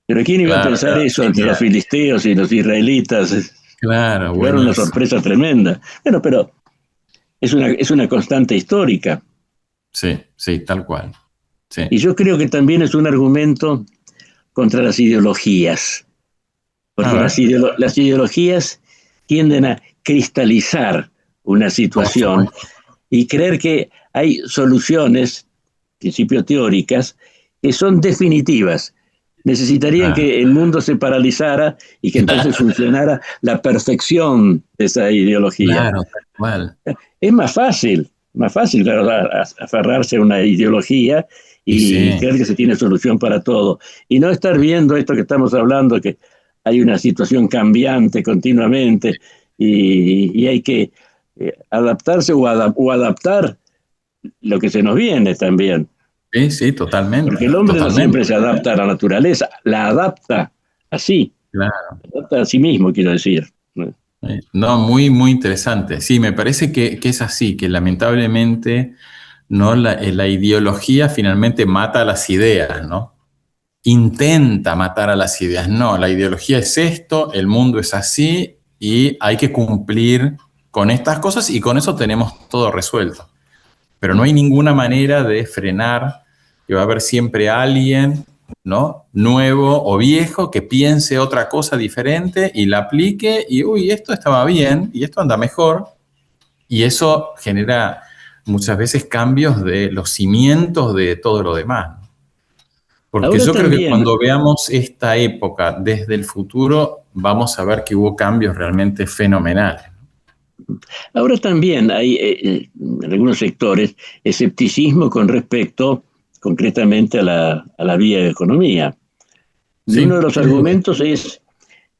Pero ¿quién iba a pensar eso entre los filisteos y los israelitas? Claro, bueno. Era una sorpresa tremenda. Bueno, pero es una constante histórica. Sí, tal cual. Sí. Y yo creo que también es un argumento contra las ideologías. Porque las ideologías tienden a cristalizar una situación y creer que hay soluciones, en principio teóricas, que son definitivas. Necesitarían que el mundo se paralizara y que entonces funcionara la perfección de esa ideología. Claro, tal cual. Es más fácil, claro, aferrarse a una ideología y creer que se tiene solución para todo. Y no estar viendo esto que estamos hablando, que hay una situación cambiante continuamente y hay que adaptarse o adaptar lo que se nos viene también. Sí, totalmente. Porque el hombre no siempre se adapta a la naturaleza, la adapta así. Claro. Se adapta a sí mismo, quiero decir. No, muy, muy interesante. Sí, me parece que es así, que lamentablemente no la ideología finalmente mata a las ideas, ¿no? Intenta matar a las ideas. No, la ideología es esto, el mundo es así y hay que cumplir con estas cosas y con eso tenemos todo resuelto. Pero no hay ninguna manera de frenar que va a haber siempre alguien, ¿no?, nuevo o viejo que piense otra cosa diferente y la aplique y, uy, esto estaba bien y esto anda mejor. Y eso genera muchas veces cambios de los cimientos de todo lo demás. Porque Ahora yo creo que también, cuando veamos esta época desde el futuro, vamos a ver que hubo cambios realmente fenomenales. ahora también hay en algunos sectores escepticismo con respecto concretamente a la bioeconomía. Y Sí, uno de los sí, argumentos es,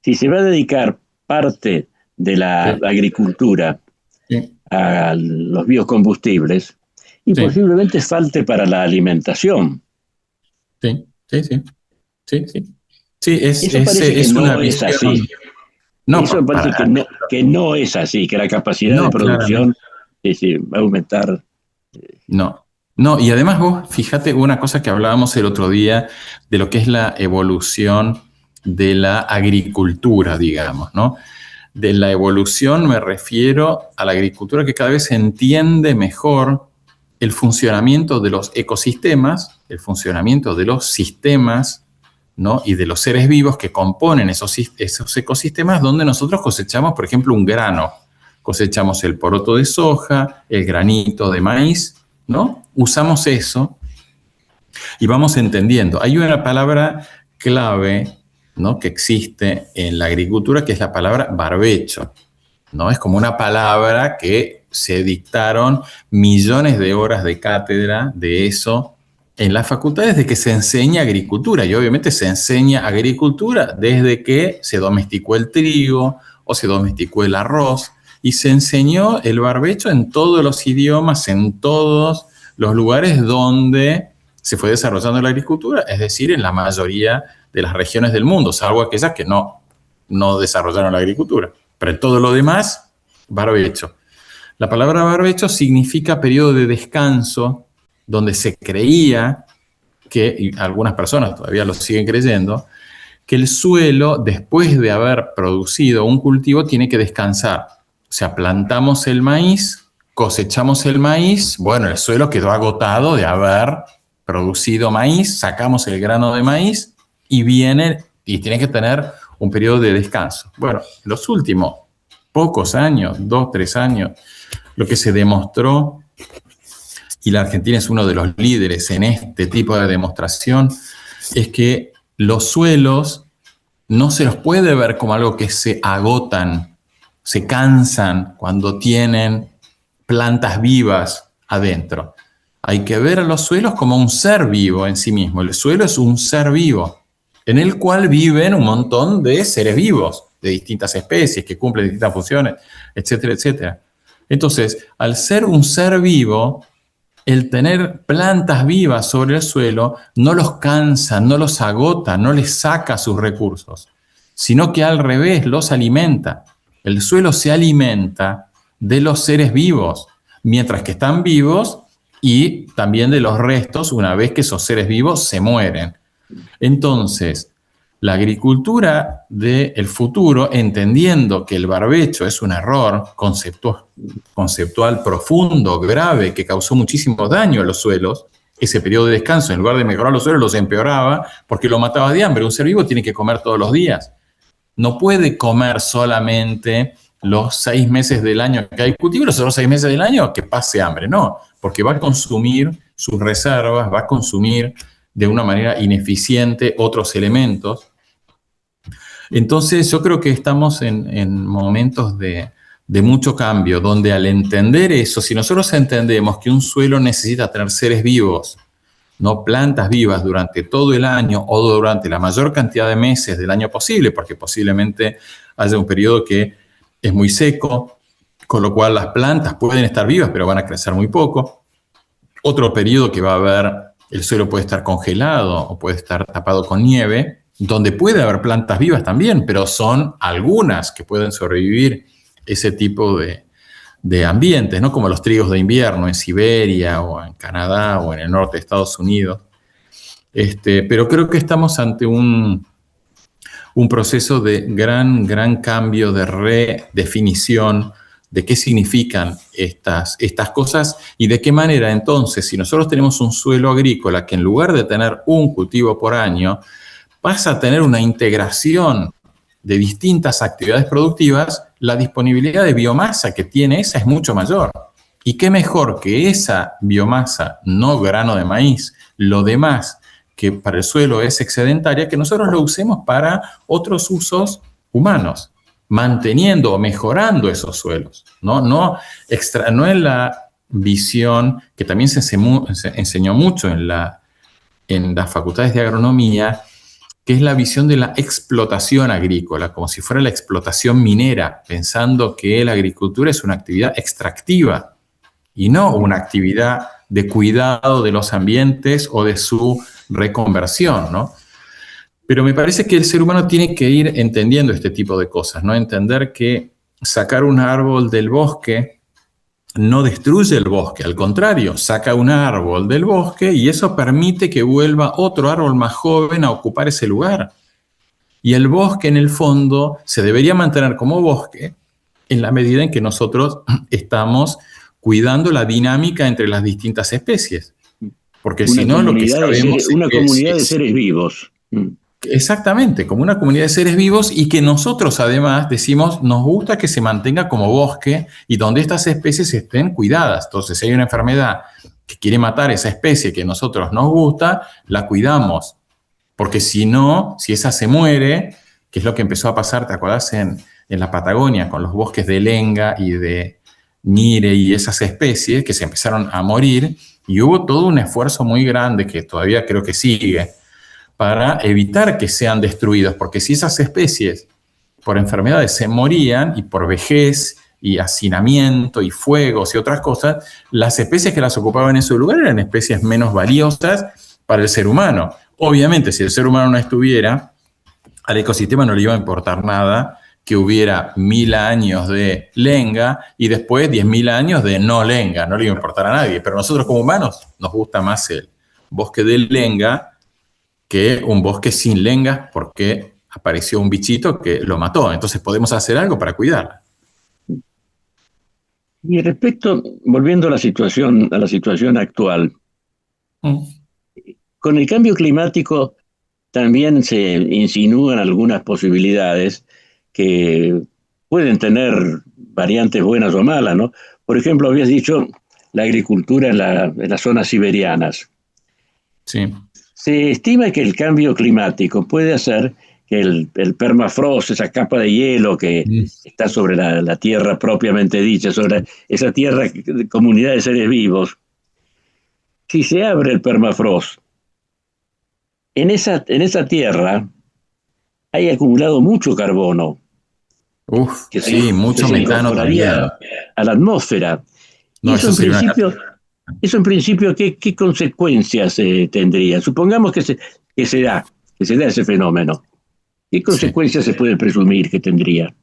si se va a dedicar parte de la sí, agricultura sí, a los biocombustibles, y sí, posiblemente falte para la alimentación. sí, sí, sí, sí, sí. Sí, Eso parece que es una no es visión. así. No, Eso me parece para, que no es así, que la capacidad de no, claramente. producción va a aumentar. No, no, y además vos, fíjate una cosa que hablábamos el otro día de lo que es la evolución de la agricultura, digamos, ¿no? De la evolución me refiero a la agricultura que cada vez entiende mejor el funcionamiento de los ecosistemas, el funcionamiento de los sistemas, ¿no?, y de los seres vivos que componen esos ecosistemas donde nosotros cosechamos, por ejemplo, un grano. Cosechamos el poroto de soja, el granito de maíz, ¿no? Usamos eso y vamos entendiendo. Hay una palabra clave, ¿no?, que existe en la agricultura, que es la palabra barbecho, ¿no? Es como una palabra que se dictaron millones de horas de cátedra de eso en las facultades de que se enseña agricultura. Y obviamente se enseña agricultura desde que se domesticó el trigo o se domesticó el arroz. Y se enseñó el barbecho en todos los idiomas, en todos los lugares donde se fue desarrollando la agricultura, es decir, en la mayoría de las regiones del mundo, salvo aquellas que no desarrollaron la agricultura. Pero en todo lo demás, barbecho. La palabra barbecho significa periodo de descanso, donde se creía que, y algunas personas todavía lo siguen creyendo, que el suelo, después de haber producido un cultivo, tiene que descansar. O sea, plantamos el maíz, cosechamos el maíz, bueno, el suelo quedó agotado de haber producido maíz, sacamos el grano de maíz y tiene que tener un periodo de descanso. Bueno, los últimos pocos años, 2, 3 años, lo que se demostró, y la Argentina es uno de los líderes en este tipo de demostración, es que los suelos no se los puede ver como algo que se agotan, se cansan cuando tienen plantas vivas adentro. Hay que ver a los suelos como un ser vivo en sí mismo. El suelo es un ser vivo, en el cual viven un montón de seres vivos, de distintas especies, que cumplen distintas funciones, etcétera, etcétera. Entonces, al ser un ser vivo, el tener plantas vivas sobre el suelo no los cansa, no los agota, no les saca sus recursos, sino que al revés, los alimenta. El suelo se alimenta de los seres vivos, mientras que están vivos, y también de los restos una vez que esos seres vivos se mueren. Entonces, la agricultura del futuro, entendiendo que el barbecho es un error conceptual profundo, grave, que causó muchísimo daño a los suelos, ese periodo de descanso, en lugar de mejorar los suelos, los empeoraba porque lo mataba de hambre. Un ser vivo tiene que comer todos los días. No puede comer solamente los 6 meses del año que hay cultivo, los otros 6 meses del año que pase hambre. No, porque va a consumir sus reservas, va a consumir de una manera ineficiente otros elementos. Entonces yo creo que estamos en momentos de mucho cambio, donde al entender eso, si nosotros entendemos que un suelo necesita tener seres vivos, no plantas vivas durante todo el año o durante la mayor cantidad de meses del año posible, porque posiblemente haya un periodo que es muy seco, con lo cual las plantas pueden estar vivas, pero van a crecer muy poco. Otro periodo que va a haber, el suelo puede estar congelado o puede estar tapado con nieve, donde puede haber plantas vivas también, pero son algunas que pueden sobrevivir ese tipo de ambientes, ¿no? Como los trigos de invierno en Siberia o en Canadá o en el norte de Estados Unidos. Pero creo que estamos ante un proceso de gran cambio, de redefinición de qué significan estas cosas y de qué manera entonces, si nosotros tenemos un suelo agrícola que en lugar de tener un cultivo por año, pasa a tener una integración de distintas actividades productivas, la disponibilidad de biomasa que tiene esa es mucho mayor. Y qué mejor que esa biomasa, no grano de maíz, lo demás que para el suelo es excedentaria, que nosotros lo usemos para otros usos humanos, manteniendo o mejorando esos suelos. No en la visión que también se enseñó mucho en las facultades de agronomía, que es la visión de la explotación agrícola, como si fuera la explotación minera, pensando que la agricultura es una actividad extractiva y no una actividad de cuidado de los ambientes o de su reconversión, ¿no? Pero me parece que el ser humano tiene que ir entendiendo este tipo de cosas, ¿no? Entender que sacar un árbol del bosque no destruye el bosque, al contrario, saca un árbol del bosque y eso permite que vuelva otro árbol más joven a ocupar ese lugar. Y el bosque, en el fondo, se debería mantener como bosque en la medida en que nosotros estamos cuidando la dinámica entre las distintas especies. Porque si no, lo que sabemos una comunidad de seres vivos. Exactamente, como una comunidad de seres vivos y que nosotros además decimos, nos gusta que se mantenga como bosque y donde estas especies estén cuidadas. Entonces, si hay una enfermedad que quiere matar esa especie que a nosotros nos gusta, la cuidamos. Porque si no, si esa se muere, que es lo que empezó a pasar, ¿te acordás? En la Patagonia, con los bosques de lenga y de nire y esas especies que se empezaron a morir y hubo todo un esfuerzo muy grande que todavía creo que sigue para evitar que sean destruidos, porque si esas especies por enfermedades se morían y por vejez y hacinamiento y fuegos y otras cosas, las especies que las ocupaban en su lugar eran especies menos valiosas para el ser humano. Obviamente, si el ser humano no estuviera, al ecosistema no le iba a importar nada que hubiera 1000 años de lenga y después 10.000 años de no lenga, no le iba a importar a nadie. Pero nosotros como humanos nos gusta más el bosque de lenga que un bosque sin lengas porque apareció un bichito que lo mató. Entonces podemos hacer algo para cuidarla. Y respecto, volviendo a la situación actual, con el cambio climático también se insinúan algunas posibilidades que pueden tener variantes buenas o malas, ¿no? Por ejemplo, habías dicho la agricultura en las zonas siberianas. Sí. Se estima que el cambio climático puede hacer que el permafrost, esa capa de hielo que está sobre la tierra propiamente dicha, sobre esa tierra de comunidad de seres vivos, si se abre el permafrost, en esa tierra hay acumulado mucho carbono. Mucho metano también. A la atmósfera. No, eso en principio, ¿qué consecuencias tendría? Supongamos que se da ese fenómeno. ¿Qué consecuencias se puede presumir que tendría?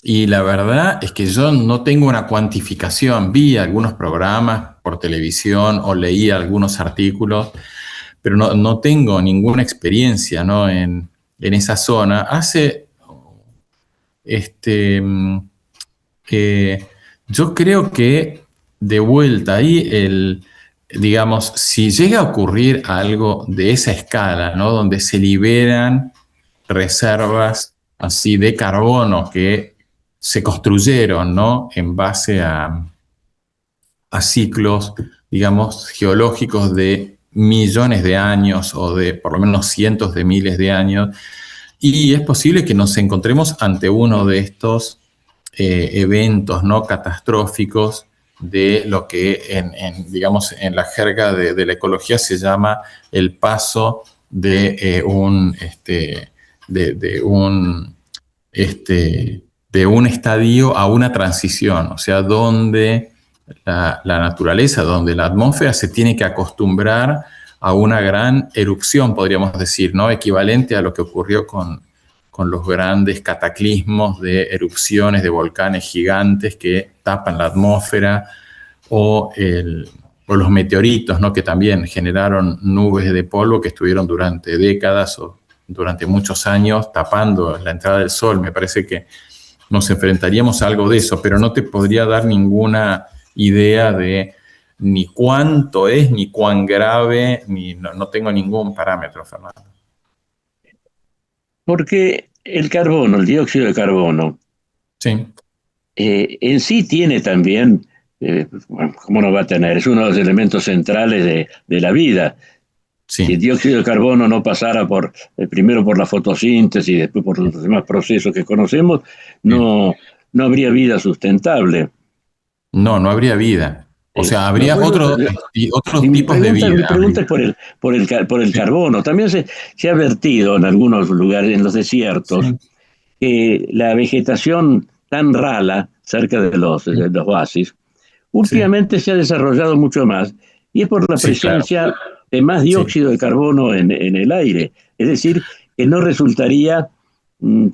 Y la verdad es que yo no tengo una cuantificación. Vi algunos programas por televisión o leí algunos artículos, pero no tengo ninguna experiencia, ¿no? en esa zona. Yo creo que de vuelta ahí, digamos, si llega a ocurrir algo de esa escala, ¿no? Donde se liberan reservas así de carbono que se construyeron, ¿no? En base a ciclos, digamos, geológicos de millones de años o de por lo menos cientos de miles de años, y es posible que nos encontremos ante uno de estos eventos, ¿no? Catastróficos de lo que digamos, en la jerga de la ecología se llama el paso de un estadio a una transición, o sea, donde la naturaleza, donde la atmósfera se tiene que acostumbrar a una gran erupción, podríamos decir, ¿no? Equivalente a lo que ocurrió con los grandes cataclismos de erupciones de volcanes gigantes que tapan la atmósfera, o los meteoritos, ¿no? Que también generaron nubes de polvo que estuvieron durante décadas o durante muchos años tapando la entrada del sol. Me parece que nos enfrentaríamos a algo de eso, pero no te podría dar ninguna idea de ni cuánto es, ni cuán grave, no tengo ningún parámetro, Fernando. Porque el carbono, el dióxido de carbono, Sí. En sí tiene también, bueno, ¿cómo no va a tener? Es uno de los elementos centrales de la vida. Sí. Si el dióxido de carbono no pasara primero por la fotosíntesis y después por los demás procesos que conocemos, no habría vida sustentable. No habría vida. O sea, habría otros tipos de vida. Mi pregunta es por el carbono. También se ha vertido en algunos lugares, en los desiertos, que la vegetación tan rala cerca de los oasis, últimamente se ha desarrollado mucho más, y es por la presencia de más dióxido de carbono en el aire. Es decir, que no resultaría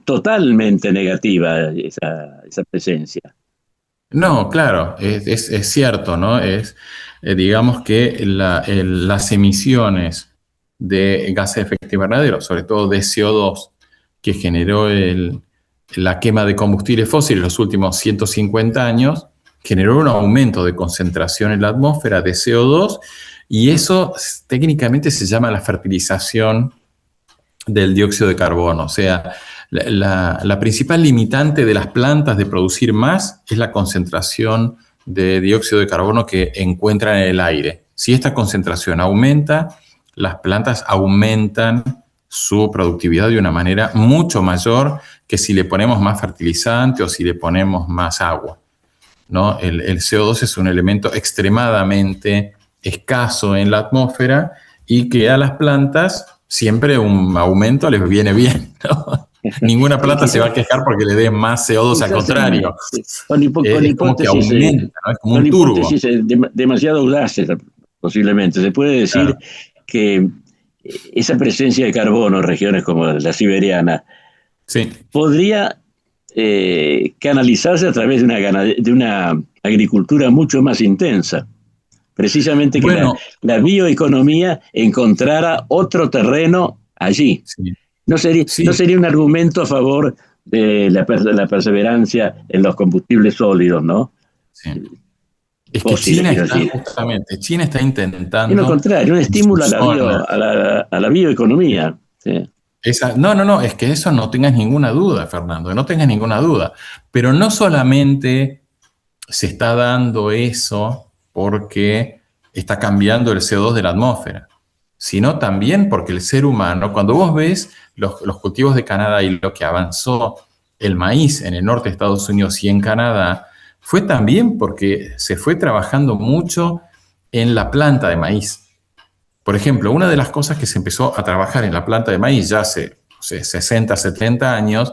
totalmente negativa esa presencia. No, claro, es cierto, ¿no? Digamos que las emisiones de gases de efecto invernadero, sobre todo de CO2, que generó la quema de combustibles fósiles en los últimos 150 años, generó un aumento de concentración en la atmósfera de CO2, y eso técnicamente se llama la fertilización del dióxido de carbono. O sea, la principal limitante de las plantas de producir más es la concentración de dióxido de carbono que encuentran en el aire. Si esta concentración aumenta, las plantas aumentan su productividad de una manera mucho mayor que si le ponemos más fertilizante o si le ponemos más agua, ¿no? El CO2 es un elemento extremadamente escaso en la atmósfera y que a las plantas siempre un aumento les viene bien, ¿no? Ninguna planta se va a quejar porque le dé más CO2, al contrario. Con hipótesis, ¿no? Es como un turbo. Demasiado audaces, posiblemente. Se puede decir que esa presencia de carbono en regiones como la siberiana podría canalizarse a través de una agricultura mucho más intensa. Precisamente que la bioeconomía encontrara otro terreno allí. Sí. ¿No sería un argumento a favor de la perseverancia en los combustibles sólidos, no? Sí. Es que China está intentando... Y lo contrario, un estímulo a la bioeconomía. Sí. No, es que eso no tengas ninguna duda, Fernando, no tengas ninguna duda. Pero no solamente se está dando eso porque está cambiando el CO2 de la atmósfera, sino también porque el ser humano, cuando vos ves los cultivos de Canadá y lo que avanzó el maíz en el norte de Estados Unidos y en Canadá, fue también porque se fue trabajando mucho en la planta de maíz. Por ejemplo, una de las cosas que se empezó a trabajar en la planta de maíz ya hace 60, 70 años,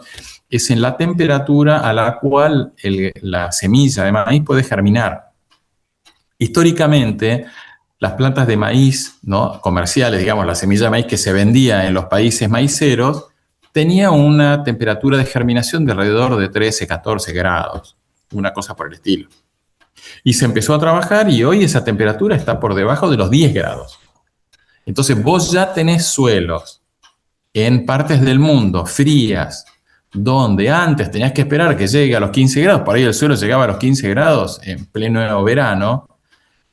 es en la temperatura a la cual la semilla de maíz puede germinar. Históricamente, las plantas de maíz, ¿no?, comerciales, digamos, la semilla de maíz que se vendía en los países maiceros, tenía una temperatura de germinación de alrededor de 13, 14 grados, una cosa por el estilo. Y se empezó a trabajar y hoy esa temperatura está por debajo de los 10 grados. Entonces vos ya tenés suelos en partes del mundo frías, donde antes tenías que esperar que llegue a los 15 grados, por ahí el suelo llegaba a los 15 grados en pleno verano,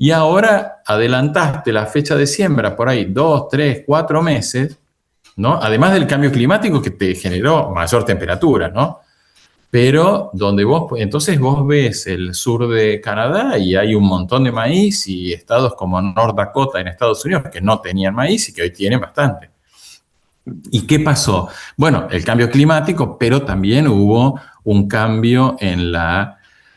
y ahora adelantaste la fecha de siembra por ahí 2, 3, 4 meses, ¿no? Además del cambio climático que te generó mayor temperatura, ¿no? Pero entonces vos ves el sur de Canadá y hay un montón de maíz, y estados como North Dakota en Estados Unidos que no tenían maíz y que hoy tienen bastante. ¿Y qué pasó? Bueno, el cambio climático, pero también hubo un cambio en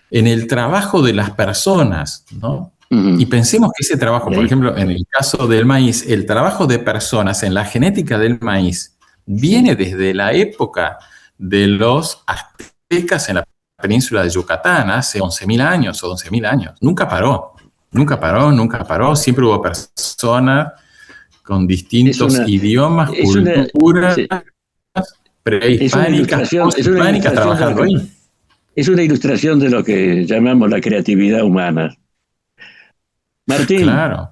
el trabajo de las personas, ¿no? Y pensemos que ese trabajo, por ejemplo, en el caso del maíz, el trabajo de personas en la genética del maíz viene desde la época de los aztecas en la península de Yucatán, hace 11.000 años o 12.000 años. Nunca paró. Siempre hubo personas con distintos idiomas, culturas, prehispánicas, posthispánicas trabajando ahí. Es una ilustración de lo que llamamos la creatividad humana. Martín, claro.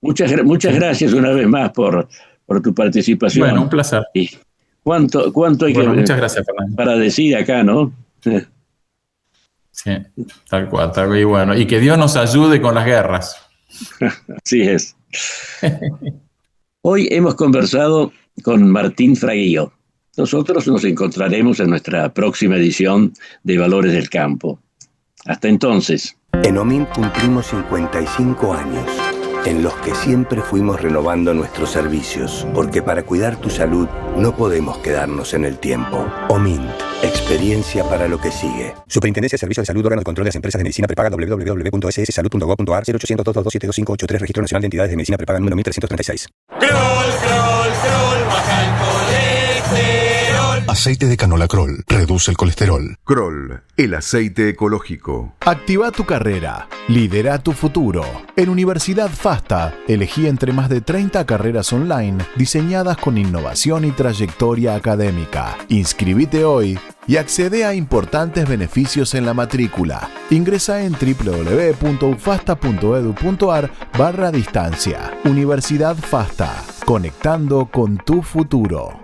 Muchas gracias una vez más por tu participación. Bueno, un placer. ¿Cuánto hay muchas gracias, Fernando, para decir acá, ¿no? Sí, tal cual. Y bueno, y que Dios nos ayude con las guerras. Así es. Hoy hemos conversado con Martín Fraguío. Nosotros nos encontraremos en nuestra próxima edición de Valores del Campo. Hasta entonces. En OMINT cumplimos 55 años, en los que siempre fuimos renovando nuestros servicios, porque para cuidar tu salud no podemos quedarnos en el tiempo. OMINT, experiencia para lo que sigue. Superintendencia de Servicios de Salud, órgano de control de las empresas de medicina prepaga, www.sssalud.gov.ar, 0800-227-2583, Registro Nacional de Entidades de Medicina Prepaga número 1336. Kroll, baja el colesterol. Aceite de canola Kroll reduce el colesterol. Kroll, el aceite ecológico. Activa tu carrera. Lidera tu futuro. En Universidad FASTA, elegí entre más de 30 carreras online diseñadas con innovación y trayectoria académica. Inscribite hoy y accede a importantes beneficios en la matrícula. Ingresa en www.ufasta.edu.ar/distancia. Universidad FASTA, conectando con tu futuro.